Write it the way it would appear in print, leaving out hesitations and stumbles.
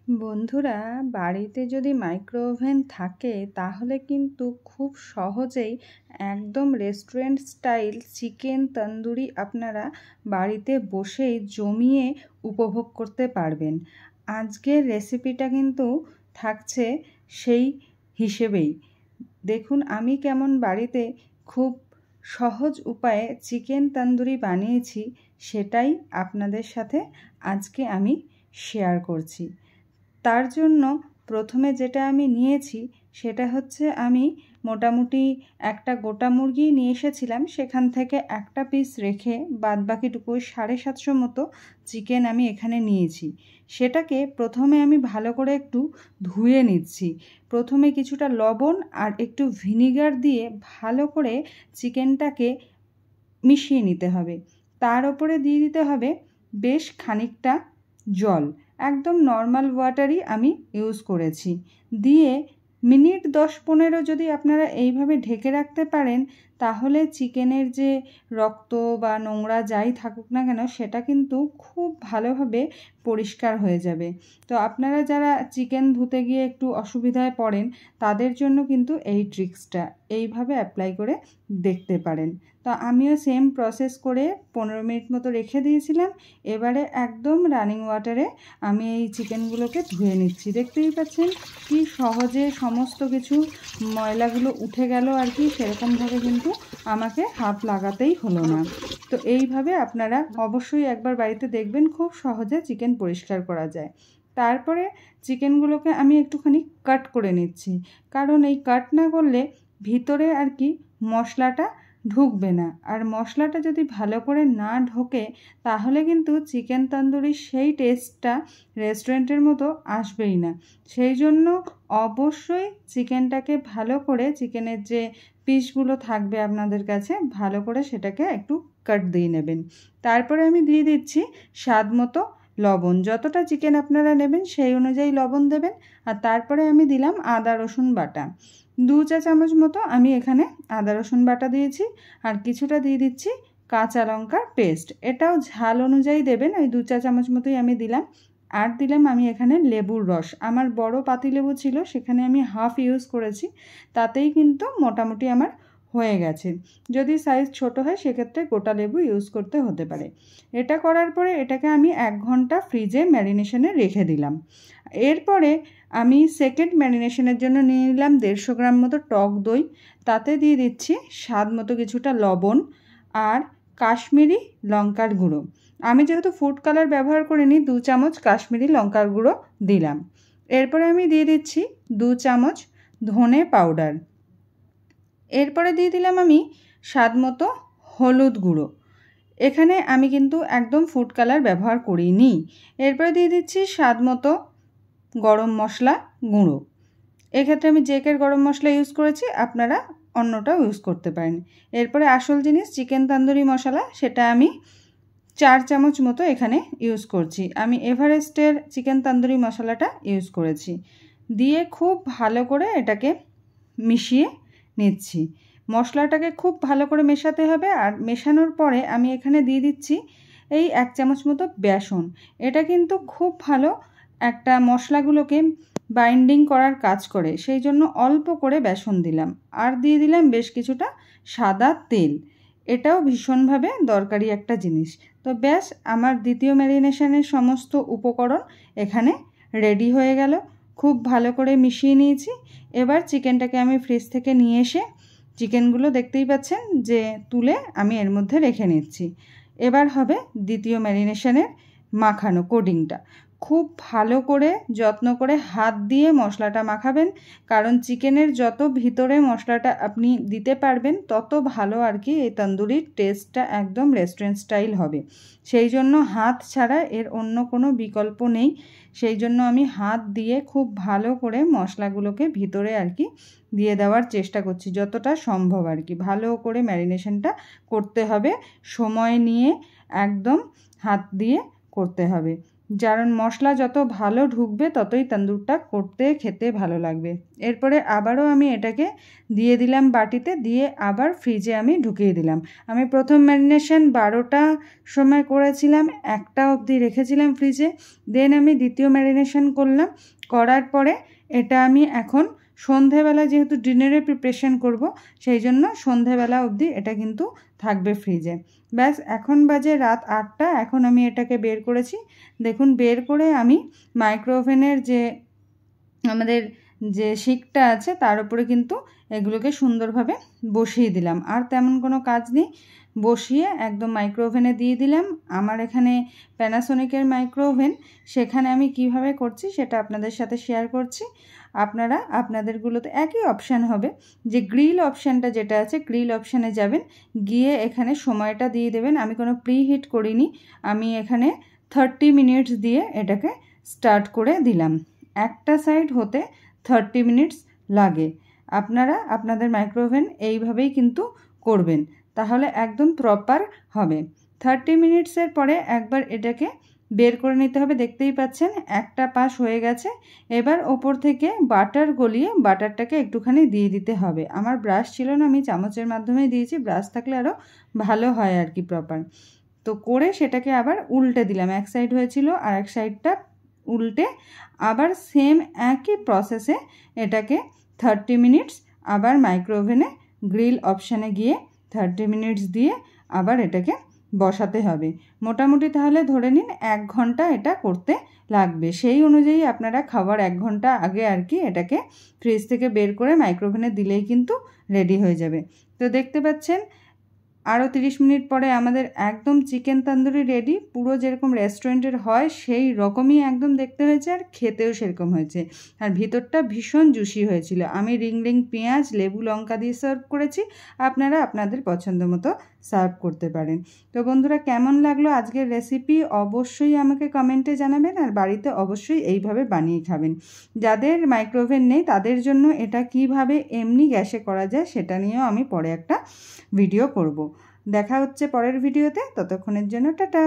বন্ধুরা, বাড়িতে যদি মাইক্রো ওভেন থাকে তাহলে কিন্তু খুব সহজেই একদম রেস্টুরেন্ট স্টাইল চিকেন তন্দুরি আপনারা বাড়িতে বসেই জমিয়ে উপভোগ করতে পারবেন। আজকের রেসিপিটা কিন্তু থাকছে সেই হিসেবেই। দেখুন আমি কেমন বাড়িতে খুব সহজ উপায়ে চিকেন তন্দুরি বানিয়েছি, সেটাই আপনাদের সাথে আজকে আমি শেয়ার করছি। তার জন্য প্রথমে যেটা আমি নিয়েছি সেটা হচ্ছে, আমি মোটামুটি একটা গোটা মুরগি নিয়ে এসেছিলাম, সেখান থেকে একটা পিস রেখে বাদবাকিটুকু 750 মতো চিকেন আমি এখানে নিয়েছি। সেটাকে প্রথমে আমি ভালো করে একটু ধুয়ে নিচ্ছি। প্রথমে কিছুটা লবণ আর একটু ভিনিগার দিয়ে ভালো করে চিকেনটাকে মিশিয়ে নিতে হবে। তার উপরে দিয়ে দিতে হবে বেশ খানিকটা জল, একদম নর্মাল ওয়াটারই আমি ইউজ করেছি। দিয়ে মিনিট 10-15 যদি আপনারা এইভাবে ঢেকে রাখতে পারেন, তাহলে চিকেনের যে রক্ত বা নোংরা যাই থাকুক না কেন সেটা কিন্তু খুব ভালোভাবে পরিষ্কার হয়ে যাবে। তো আপনারা যারা চিকেন ধুতে গিয়ে একটু অসুবিধায় পড়েন, তাদের জন্য কিন্তু এই ট্রিক্সটা এইভাবে অ্যাপ্লাই করে দেখতে পারেন। তো আমিও সেম প্রসেস করে 15 মিনিট মতো রেখে দিয়েছিলাম। এবারে একদম রানিং ওয়াটারে আমি এই চিকেনগুলোকে ধুয়ে নিচ্ছি। দেখতেই পাচ্ছেন কি সহজে সমস্ত কিছু ময়লাগুলো উঠে গেল আর কি, সেরকমভাবে কিন্তু আমাকে হাত লাগাতেই হলো না। তো এইভাবে আপনারা অবশ্যই একবার বাড়িতে দেখবেন, খুব সহজে চিকেন পরিষ্কার করা যায়। তারপরে চিকেনগুলোকে আমি একটুখানি কাট করে নিচ্ছি, কারণ এই কাট না করলে ভিতরে আর কি মশলাটা ঢুকবে না। আর মশলাটা যদি ভালো করে না ঢোকে তাহলে কিন্তু চিকেন তন্দুরির সেই টেস্টটা রেস্টুরেন্টের মতো আসবেই না। সেই জন্য অবশ্যই চিকেনটাকে ভালো করে, চিকেনের যে পিসগুলো থাকবে আপনাদের কাছে, ভালো করে সেটাকে একটু কাট দিয়ে নেবেন। তারপরে আমি দিয়ে দিচ্ছি স্বাদ মতো লবণ। যতটা চিকেন আপনারা নেবেন সেই অনুযায়ী লবণ দেবেন। আর তারপরে আমি দিলাম আদা রসুন বাটা, 2 চা চামচ মতো আমি এখানে আদা রসুন বাটা দিয়েছি। আর কিছুটা দিয়ে দিচ্ছি কাঁচা লঙ্কার পেস্ট, এটাও ঝাল অনুযায়ী দেবেন, ওই 2 চা চামচ মতোই আমি দিলাম। আর দিলাম আমি এখানে লেবুর রস, আমার বড় পাতিলেবু ছিল সেখানে আমি হাফ ইউজ করেছি, তাতেই কিন্তু মোটামুটি আমার হয়ে গেছে। যদি সাইজ ছোট হয় সেক্ষেত্রে গোটা লেবু ইউজ করতে হতে পারে। এটা করার পরে এটাকে আমি 1 ঘন্টা ফ্রিজে ম্যারিনেশনে রেখে দিলাম। এরপরে আমি সেকেন্ড ম্যারিনেশনের জন্য নিয়ে নিলাম 150 গ্রাম মতো টক দই, তাতে দিয়ে দিচ্ছি স্বাদ মতো কিছুটা লবণ আর কাশ্মীরি লঙ্কার গুঁড়ো। আমি যেহেতু ফুড কালার ব্যবহার করিনি, 2 চামচ কাশ্মীরি লঙ্কার গুঁড়ো দিলাম। এরপরে আমি দিয়ে দিচ্ছি 2 চামচ ধনে পাউডার। এরপরে দিয়ে দিলাম আমি স্বাদ মতো হলুদ গুঁড়ো। এখানে আমি কিন্তু একদম ফুড কালার ব্যবহার করিনি। এরপরে দিয়ে দিচ্ছি স্বাদ মতো গরম মশলা গুঁড়ো। এক্ষেত্রে আমি জেকের গরম মশলা ইউজ করেছি, আপনারা অন্যটাও ইউজ করতে পারেন। এরপরে আসল জিনিস চিকেন তন্দুরি মশলা, সেটা আমি 4 চামচ মতো এখানে ইউজ করছি। আমি এভারেস্টের চিকেন তন্দুরি মশলাটা ইউজ করেছি। দিয়ে খুব ভালো করে এটাকে মিশিয়ে নিচ্ছি। মশলাটাকে খুব ভালো করে মেশাতে হবে। আর মেশানোর পরে আমি এখানে দিয়ে দিচ্ছি এই 1 চামচ মতো বেসন। এটা কিন্তু খুব ভালো একটা মশলাগুলোকে বাইন্ডিং করার কাজ করে, সেই জন্য অল্প করে বেসন দিলাম। আর দিয়ে দিলাম বেশ কিছুটা সাদা তেল, এটাও ভীষণভাবে দরকারি একটা জিনিস। তো ব্যাস, আমার দ্বিতীয় ম্যারিনেশনের সমস্ত উপকরণ এখানে রেডি হয়ে গেল। খুব ভালো করে মিশিয়ে নিয়েছি। এবার চিকেনটাকে আমি ফ্রিজ থেকে নিয়ে এসে, চিকেনগুলো দেখতেই পাচ্ছেন যে তুলে আমি এর মধ্যে রেখে নিচ্ছি। এবার হবে দ্বিতীয় ম্যারিনেশনের মাখানো কোডিংটা। খুব ভালো করে যত্ন করে হাত দিয়ে মশলাটা মাখাবেন, কারণ চিকেনের যত ভিতরে মশলাটা আপনি দিতে পারবেন তত ভালো আর কি এই তন্দুরির টেস্টটা একদম রেস্টুরেন্ট স্টাইল হবে। সেই জন্য হাত ছাড়া এর অন্য কোনো বিকল্প নেই। সেই জন্য আমি হাত দিয়ে খুব ভালো করে মশলাগুলোকে ভিতরে আর কি দিয়ে দেওয়ার চেষ্টা করছি, যতটা সম্ভব আর কি। ভালো করে ম্যারিনেশনটা করতে হবে, সময় নিয়ে একদম হাত দিয়ে করতে হবে। কারণ মশলা যত ভালো ঢুকবে ততই তন্দুরটা করতে খেতে ভালো লাগবে। এরপরে আবারও আমি এটাকে দিয়ে দিলাম বাটিতে, দিয়ে আবার ফ্রিজে আমি ঢুকিয়ে দিলাম। আমি প্রথম ম্যারিনেশন 12টা সময় করেছিলাম, 1টা অবধি রেখেছিলাম ফ্রিজে। দেন আমি দ্বিতীয় ম্যারিনেশন করলাম, করার পরে এটা আমি এখন সন্ধেবেলা যেহেতু ডিনারের প্রিপারেশন করব, সেই জন্য সন্ধেবেলা অবধি এটা কিন্তু থাকবে ফ্রিজে। ব্যাস এখন বাজে রাত 8টা। এখন আমি এটাকে বের করেছি। দেখুন বের করে আমি মাইক্রো ওভেনের যে আমাদের যে শিকটা আছে তার উপরে কিন্তু এগুলোকে সুন্দরভাবে বসিয়ে দিলাম। আর তেমন কোনো কাজ নেই, বসিয়ে একদম মাইক্রো ওভেনে দিয়ে দিলাম। আমার এখানে প্যানাসোনিকের মাইক্রো ওভেন, সেখানে আমি কিভাবে করছি সেটা আপনাদের সাথে শেয়ার করছি। আপনারা আপনাদেরগুলোতে একই অপশান হবে, যে গ্রিল অপশানটা যেটা আছে গ্রিল অপশানে যাবেন, গিয়ে এখানে সময়টা দিয়ে দেবেন। আমি কোনো প্রিহিট করিনি, আমি এখানে 30 মিনিটস দিয়ে এটাকে স্টার্ট করে দিলাম। একটা সাইড হতে 30 মিনিটস লাগে। আপনারা আপনাদের মাইক্রো ওভেন এইভাবেই কিন্তু করবেন, তাহলে একদম প্রপার হবে। 30 মিনিটসের পরে একবার এটাকে বের করে নিতে হবে। দেখতেই পাচ্ছেন একটা পাশ হয়ে গেছে। এবার ওপর থেকে বাটার গলিয়ে বাটারটাকে একটুখানি দিয়ে দিতে হবে। আমার ব্রাশ ছিল না, আমি চামচের মাধ্যমে দিয়েছি, ব্রাশ থাকলে আরও ভালো হয় আর কি প্রপার। তো করে সেটাকে আবার উল্টে দিলাম, এক সাইড হয়েছিল আর এক সাইডটা উল্টে আবার সেম একই প্রসেসে এটাকে 30 মিনিটস আবার মাইক্রো ওভেনে গ্রিল অপশানে গিয়ে 30 মিনিটস দিয়ে আবার এটাকে বসাতে হবে। মোটামুটি তাহলে ধরে নিন 1 ঘন্টা এটা করতে লাগবে। সেই অনুযায়ী আপনারা খাবার 1 ঘন্টা আগে আর কি এটাকে ফ্রিজ থেকে বের করে মাইক্রো ওভেনে দিলেই কিন্তু রেডি হয়ে যাবে। তো দেখতে পাচ্ছেন আরও 30 মিনিট পরে আমাদের একদম চিকেন তন্দুরি রেডি। পুরো যেরকম রেস্টুরেন্টের হয় সেই রকমই একদম দেখতে হয়েছে, আর খেতেও সেরকম হয়েছে। আর ভিতরটা ভীষণ জুসি হয়েছিল। আমি রিং রিং পেঁয়াজ, লেবু, লঙ্কা দিয়ে সার্ভ করেছি। আপনারা আপনাদের পছন্দ মতো সার্ভ করতে পারেন। তো বন্ধুরা, কেমন লাগলো আজকের রেসিপি অবশ্যই আমাকে কমেন্টে জানাবেন, আর বাড়িতে অবশ্যই এইভাবে বানিয়ে খাবেন। যাদের মাইক্রো ওভেন নেই তাদের জন্য এটা কিভাবে এমনি গ্যাসে করা যায় সেটা নিয়েও আমি পরে একটা ভিডিও করব। দেখা হচ্ছে পরের ভিডিওতে, ততক্ষণের জন্য টাটা।